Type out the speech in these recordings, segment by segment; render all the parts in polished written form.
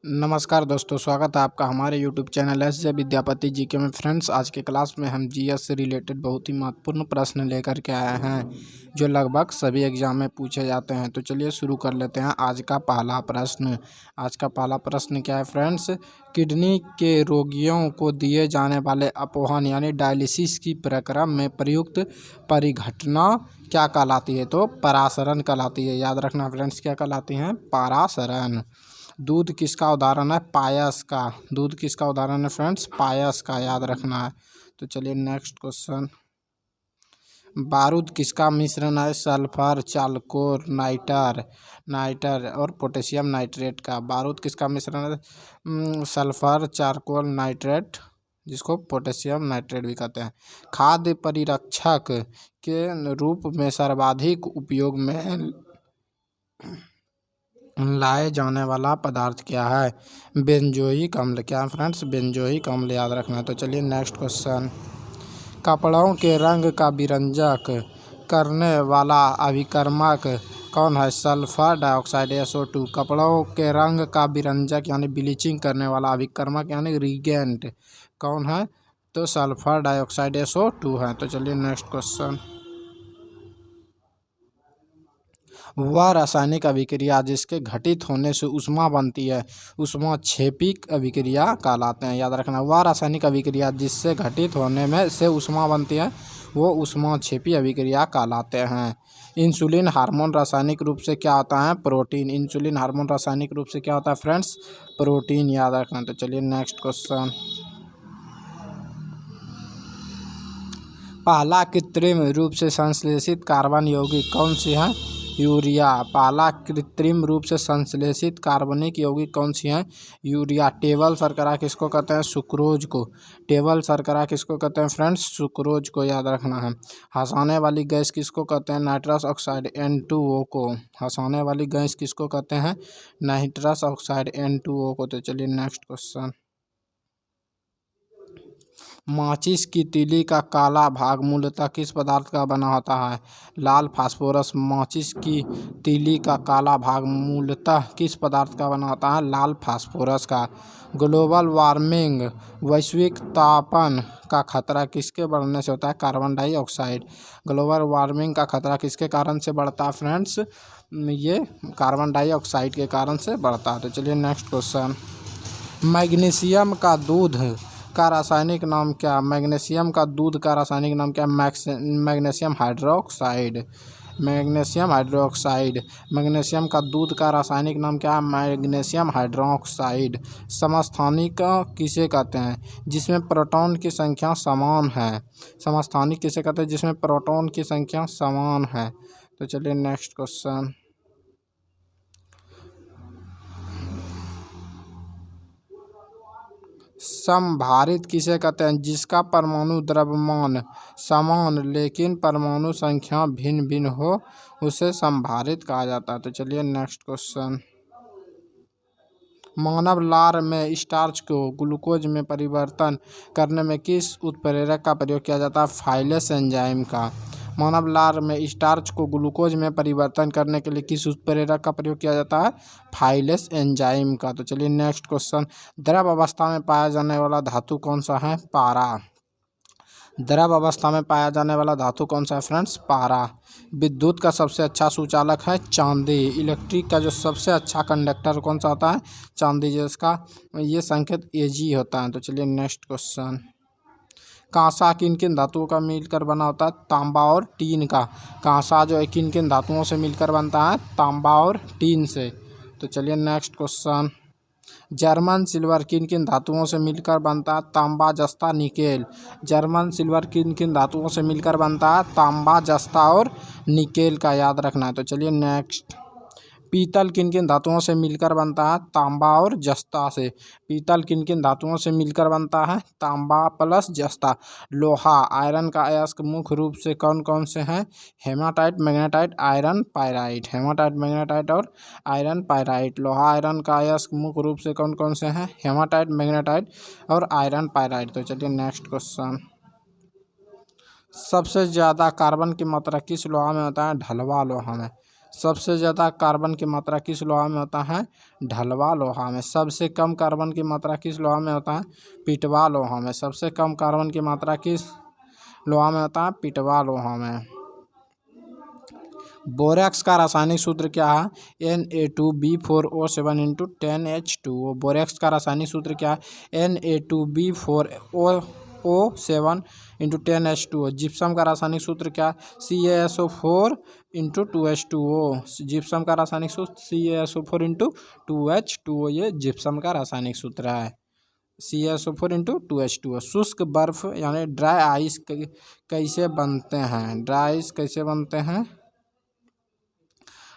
नमस्कार दोस्तों, स्वागत है आपका हमारे YouTube channel SJ. Vidyapati GK में। फ्रेंड्स, आज के क्लास में हम जीएस से रिलेटेड बहुत ही महत्वपूर्ण प्रश्न लेकर के आए हैं जो लगभग सभी एग्जाम में पूछे जाते हैं। तो चलिए शुरू कर लेते हैं आज का पहला प्रश्न। आज का पहला प्रश्न क्या है फ्रेंड्स? किडनी के रोगियों को दिए जाने वाले अपोहन यानी डायलिसिस की प्रक्रिया में प्रयुक्त परिघटना क्या कहलाती है? तो परासरण कहलाती है। याद रखना फ्रेंड्स, क्या कहलाती हैं? परासरण। दूध किसका उदाहरण है? पायस का। दूध किसका उदाहरण है फ्रेंड्स? पायस का, याद रखना है। तो चलिए नेक्स्ट क्वेश्चन। बारूद किसका मिश्रण है? सल्फर, चालकोर, नाइटर और पोटेशियम नाइट्रेट का। बारूद किसका मिश्रण है? सल्फर, चारकोल, नाइट्रेट, जिसको पोटेशियम नाइट्रेट भी कहते हैं। खाद्य परिरक्षक के रूप में सर्वाधिक उपयोग में लाए जाने वाला पदार्थ क्या है? बेंजोइक अम्ल। क्या फ्रेंड्स? बेंजोइक अम्ल, याद रखना है। तो चलिए नेक्स्ट क्वेश्चन। कपड़ों के रंग का विरंजक करने वाला अभिकर्मक कौन है? Sulphur dioxide, SO2। कपड़ों के रंग का विरंजक यानी ब्लीचिंग करने वाला अभिकर्मक यानी रिगेंट कौन है? तो सल्फर डाइऑक्साइड, SO2 है। तो चलिए नेक्स्ट क्वेश्चन। वह रासायनिक अभिक्रिया जिसके घटित होने से ऊष्मा बनती है ऊष्माक्षेपी अभिक्रिया कहलाते हैं। याद रखना, वह रासायनिक अभिक्रिया जिससे घटित होने में से ऊष्मा बनती है वो ऊष्माक्षेपी अभिक्रिया कहलाते हैं। इंसुलिन हार्मोन रासायनिक रूप से क्या होता है? प्रोटीन। इंसुलिन हार्मोन रासायनिक रूप से क्या होता है फ्रेंड्स? प्रोटीन, याद रखना। तो चलिए नेक्स्ट क्वेश्चन। पहला कृत्रिम रूप से संश्लेषित कार्बन यौगिक कौन सी है? यूरिया। पहला कृत्रिम रूप से संश्लेषित कार्बनिक यौगिक कौन सी है? यूरिया। टेबल शर्करा किसको कहते हैं? सुक्रोज को। टेबल शर्करा किसको कहते हैं फ्रेंड्स? सुक्रोज को, याद रखना है। हंसाने वाली गैस किसको कहते हैं? नाइट्रस ऑक्साइड, N2O को। हंसाने वाली गैस किसको कहते हैं? नाइट्रस ऑक्साइड, N2O को। तो चलिए नेक्स्ट क्वेश्चन। माचिस की तीली का काला भाग मूलतः किस पदार्थ का बना होता है? लाल फास्फोरस। माचिस की तीली का काला भाग मूलतः किस पदार्थ का बना होता है? लाल फास्फोरस का। ग्लोबल वार्मिंग वैश्विक तापन का खतरा किसके बढ़ने से होता है? Carbon dioxide. ग्लोबल वार्मिंग का खतरा किसके कारण से बढ़ता है फ्रेंड्स? ये कार्बन डाइऑक्साइड के कारण से बढ़ता है। तो चलिए नेक्स्ट क्वेश्चन। मैग्नीशियम का दूध का रासायनिक नाम क्या? मैग्नीशियम का दूध का रासायनिक नाम क्या? Magnesium hydroxide. Magnesium hydroxide. Magnesium का दूध का रासायनिक नाम क्या है? Magnesium hydroxide. समस्थानिक किसे कहते हैं? जिसमें प्रोटॉन की संख्या समान है। समस्थानिक किसे कहते हैं? जिसमें प्रोटॉन की संख्या समान है। तो चलिए नेक्स्ट क्वेश्चन। समभारित किसे कहते हैं? जिसका परमाणु द्रव्यमान समान लेकिन परमाणु संख्या भिन्न भिन्न हो उसे समभारित कहा जाता है। तो चलिए नेक्स्ट क्वेश्चन। मानव लार में स्टार्च को ग्लूकोज में परिवर्तन करने में किस उत्प्रेरक का प्रयोग किया जाता है? फाइलेस एंजाइम का। मानव लार में स्टार्च को ग्लूकोज में परिवर्तन करने के लिए किस उत्प्रेरक का प्रयोग किया जाता है? फाइलेस एंजाइम का। तो चलिए नेक्स्ट क्वेश्चन। द्रव अवस्था में पाया जाने वाला धातु कौन सा है? पारा। द्रव अवस्था में पाया जाने वाला धातु कौन सा है फ्रेंड्स? पारा। विद्युत का सबसे अच्छा सुचालक है चांदी। इलेक्ट्रिक का जो सबसे अच्छा कंडक्टर कौन सा होता है? चांदी, जिसका ये संकेत Ag होता है। तो चलिए नेक्स्ट क्वेश्चन। कांसा किन किन धातुओं का मिलकर बना होता है? तांबा और टीन का। कांसा जो है किन किन धातुओं से मिलकर बनता है? तांबा और टीन से। तो चलिए नेक्स्ट क्वेश्चन। जर्मन सिल्वर किन किन धातुओं से मिलकर बनता है? तांबा, जस्ता, निकेल। जर्मन सिल्वर किन किन धातुओं से मिलकर बनता है? तांबा, जस्ता और निकेल का, याद रखना है। तो चलिए नेक्स्ट। पीतल किन किन धातुओं से मिलकर बनता है? तांबा और जस्ता से। पीतल किन किन धातुओं से मिलकर बनता है? तांबा प्लस जस्ता। लोहा, आयरन का अयस्क मुख्य रूप से कौन कौन से हैं? Haematite, magnetite, iron, pyrite. Haematite, magnetite और आयरन, पायराइट। लोहा आयरन का अयस्क मुख्य रूप से कौन कौन से हैं? हेमाटाइट, मैग्नेटाइट और आयरन, पायराइट। तो चलिए नेक्स्ट क्वेश्चन। सबसे ज़्यादा कार्बन की मात्रा किस लोहा में होता है? ढलवा लोहा में। सबसे ज़्यादा कार्बन की मात्रा किस लोहा में होता है? ढलवा लोहा में। सबसे कम कार्बन की मात्रा किस लोहा में होता है? पिटवा लोहा में। सबसे कम कार्बन की मात्रा किस लोहा में होता है? पिटवा लोहा में। बोरेक्स का रासायनिक सूत्र क्या है? Na2B4O7 × 10H2O। बोरेक्स का रासायनिक सूत्र क्या है? Na2B4O7 × 10H2O। जिप्सम का रासायनिक सूत्र क्या है? CaSO4 × 2H2O। जिप्सम का रासायनिक सूत्र CaSO4 × 2H2O। ये जिप्सम का रासायनिक सूत्र है, CaSO4 × 2H2O। शुष्क बर्फ यानी ड्राई आइस कैसे बनते हैं? ड्राई आइस कैसे बनते हैं?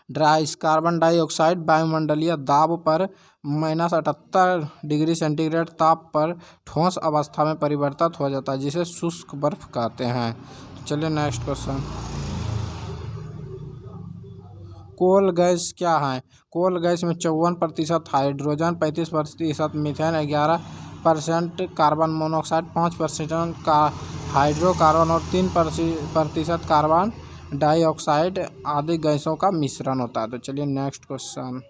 ड्राई आइस कार्बन डाइऑक्साइड वायुमंडलीय दाब पर -78 डिग्री सेंटीग्रेड ताप पर ठोस अवस्था में परिवर्तित हो जाता है, जिसे शुष्क बर्फ कहते हैं। चलिए नेक्स्ट क्वेश्चन। कोल गैस क्या है? कोल गैस में 54% हाइड्रोजन, 35% मीथेन, 11% कार्बन मोनोऑक्साइड, 5% का हाइड्रोकार्बन और 3% कार्बन डाइऑक्साइड आदि गैसों का मिश्रण होता है। तो चलिए नेक्स्ट क्वेश्चन।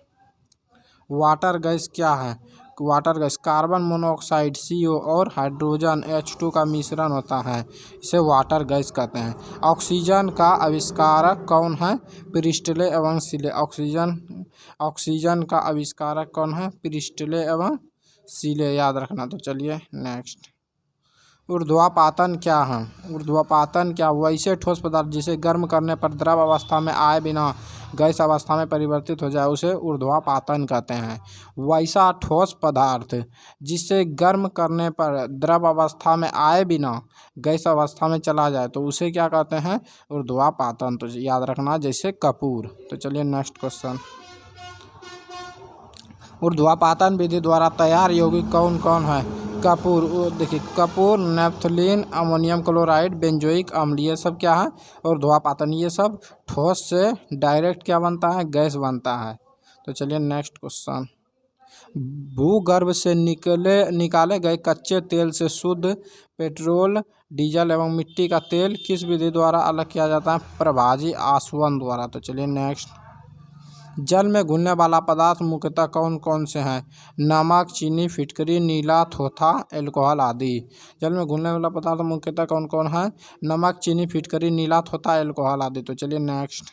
वाटर गैस क्या है? Water gas carbon monoxide CO और हाइड्रोजन H2 का मिश्रण होता है, इसे वाटर गैस कहते हैं। ऑक्सीजन का आविष्कारक कौन है? प्रिस्टले एवं सीले। ऑक्सीजन का आविष्कारक कौन है? प्रिस्टले एवं सीले, याद रखना। तो चलिए नेक्स्ट। ऊर्ध्वापातन क्या है? ऊर्ध्वापातन क्या? वैसे ठोस पदार्थ जिसे गर्म करने पर द्रव अवस्था में आए बिना गैस अवस्था में परिवर्तित हो जाए, उसे ऊर्ध्वापातन कहते हैं। वैसा ठोस पदार्थ जिसे गर्म करने पर द्रव अवस्था में आए बिना गैस अवस्था में चला जाए, तो उसे क्या कहते हैं? ऊर्ध्वापातन। तो याद रखना, जैसे कपूर। तो चलिए नेक्स्ट क्वेश्चन। ऊर्ध्वापातन विधि द्वारा तैयार यौगिक कौन कौन है? कपूर, देखिए Kapoor, naphthalene, ammonium chloride, benzoic अम्ल, ये सब क्या है? ऊर्ध्वापातन। ये सब ठोस से डायरेक्ट क्या बनता है? गैस बनता है। तो चलिए नेक्स्ट क्वेश्चन। भूगर्भ से निकाले गए कच्चे तेल से शुद्ध पेट्रोल, डीजल एवं मिट्टी का तेल किस विधि द्वारा अलग किया जाता है? प्रभाजी आसवन द्वारा। तो चलिए नेक्स्ट। जल में घुलने वाला पदार्थ मुख्यतः कौन कौन से हैं? नमक, चीनी, फिटकरी, नीला, थोथा, एल्कोहल आदि। जल में घुलने वाला पदार्थ मुख्यतः कौन कौन है? नमक, चीनी, फिटकरी, नीला, थोथा, एल्कोहल आदि। तो चलिए नेक्स्ट।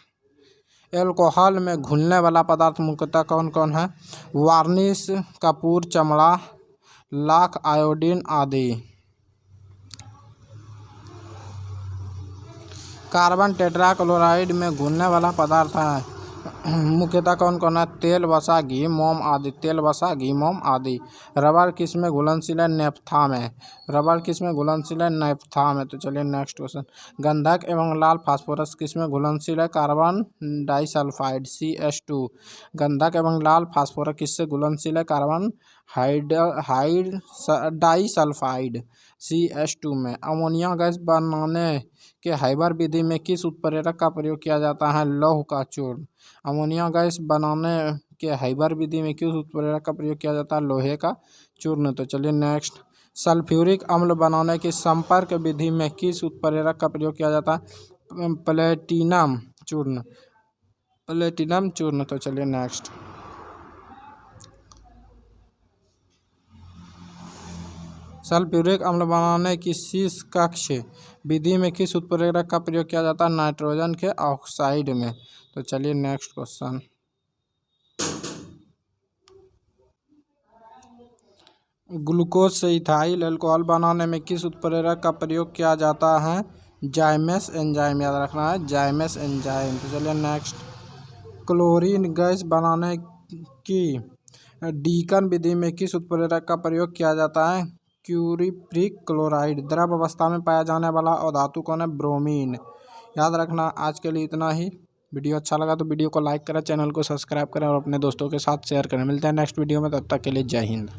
एल्कोहल में घुलने वाला पदार्थ मुख्यतः कौन कौन है? वार्निश, कपूर, चमड़ा, लाख, आयोडीन आदि। कार्बन टेट्राक्लोराइड में घुलने वाला पदार्थ है मुख्यतः कौन कौन है? तेल, वसा, घी, मोम आदि। तेल, वसा, घी, मोम आदि। रबर किस में घुलनशील है? नेफ्था में। रबर किस में घुलनशील है? नेफ्था में। तो चलिए नेक्स्ट क्वेश्चन। गंधक एवं लाल फास्फोरस किस में घुलनशील है? Carbon disulphide CH2। गंधक एवं लाल फास्फोरस किससे घुलनशील है? कार्बन डाइसल्फाइड CH2 में। अमोनिया गैस बनाने के हाइबर विधि में किस उत्प्रेरक का प्रयोग किया जाता है? लौह का चूर्ण। अमोनिया गैस बनाने के हाइबर विधि में किस उत्प्रेरक का प्रयोग किया जाता है? लोहे का चूर्ण। तो चलिए नेक्स्ट। सल्फ्यूरिक अम्ल बनाने की संपर्क विधि में किस उत्प्रेरक का प्रयोग किया जाता है? प्लेटिनम चूर्ण। प्लेटिनम चूर्ण। तो चलिए नेक्स्ट। सल्फ्यूरिक अम्ल बनाने की शीश कक्ष विधि में किस उत्प्रेरक का प्रयोग किया जाता है? नाइट्रोजन के ऑक्साइड में। तो चलिए नेक्स्ट क्वेश्चन। ग्लूकोज से इथाइल अल्कोहल बनाने में किस उत्प्रेरक का प्रयोग किया जाता है? जाइमेस एंजाइम, याद रखना है, जाइमेस एंजाइम। तो चलिए नेक्स्ट। क्लोरीन गैस बनाने की डीकन विधि में किस उत्प्रेरक का प्रयोग किया जाता है? क्यूरिप्रिक क्लोराइड। द्रव अवस्था में पाया जाने वाला अधातु कौन है? ब्रोमीन। याद रखना। आज के लिए इतना ही। वीडियो अच्छा लगा तो वीडियो को लाइक करें, चैनल को सब्सक्राइब करें और अपने दोस्तों के साथ शेयर करें। मिलते हैं नेक्स्ट वीडियो में, तब तक के लिए जय हिंद।